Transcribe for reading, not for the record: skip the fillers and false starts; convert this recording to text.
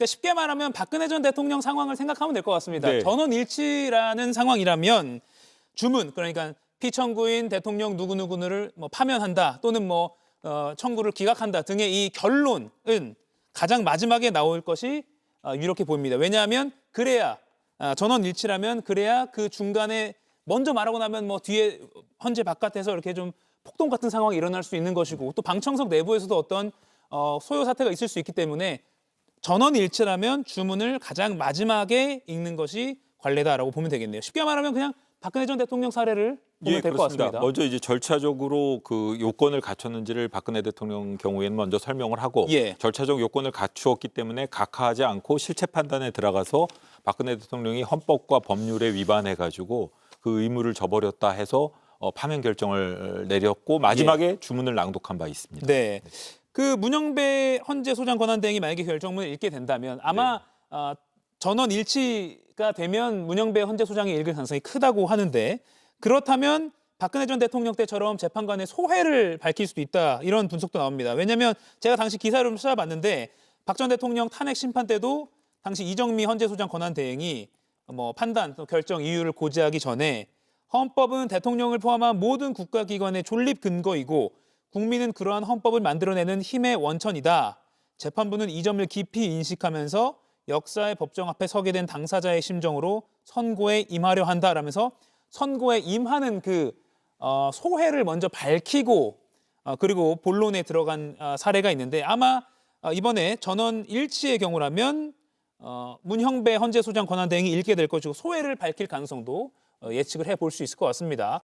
그러니까 쉽게 말하면 박근혜 전 대통령 상황을 생각하면 될 것 같습니다. 네. 전원일치라는 상황이라면 주문, 그러니까 피청구인 대통령 누구누구를 뭐 파면한다 또는 뭐 청구를 기각한다 등의 이 결론은 가장 마지막에 나올 것이 이렇게 보입니다. 왜냐하면 그래야 전원일치라면 그래야 그 중간에 먼저 말하고 나면 뭐 뒤에 헌재 바깥에서 이렇게 좀 폭동 같은 상황이 일어날 수 있는 것이고 또 방청석 내부에서도 어떤 소요 사태가 있을 수 있기 때문에 전원일치라면 주문을 가장 마지막에 읽는 것이 관례다라고 보면 되겠네요. 쉽게 말하면 그냥 박근혜 전 대통령 사례를 보면 될 것 같습니다. 먼저 이제 절차적으로 그 요건을 갖췄는지를 박근혜 대통령 경우에는 먼저 설명을 하고 예. 절차적 요건을 갖추었기 때문에 각하하지 않고 실체 판단에 들어가서 박근혜 대통령이 헌법과 법률에 위반해 가지고 그 의무를 저버렸다 해서 파면 결정을 내렸고 마지막에 주문을 낭독한 바 있습니다. 네. 그 문영배 헌재 소장 권한대행이 만약에 결정문을 읽게 된다면 아마 전원 일치가 되면 문영배 헌재 소장이 읽을 가능성이 크다고 하는데 그렇다면 박근혜 전 대통령 때처럼 재판관의 소회를 밝힐 수도 있다 이런 분석도 나옵니다. 왜냐하면 제가 당시 기사를 좀 찾아봤는데 박 전 대통령 탄핵 심판 때도 당시 이정미 헌재 소장 권한대행이 뭐 판단, 또 결정 이유를 고지하기 전에 헌법은 대통령을 포함한 모든 국가기관의 존립 근거이고 국민은 그러한 헌법을 만들어내는 힘의 원천이다. 재판부는 이 점을 깊이 인식하면서 역사의 법정 앞에 서게 된 당사자의 심정으로 선고에 임하려 한다라면서 선고에 임하는 그 소회를 먼저 밝히고 그리고 본론에 들어간 사례가 있는데 아마 이번에 전원 일치의 경우라면 문형배 헌재 소장 권한대행이 읽게 될 것이고 소회를 밝힐 가능성도 예측을 해볼 수 있을 것 같습니다.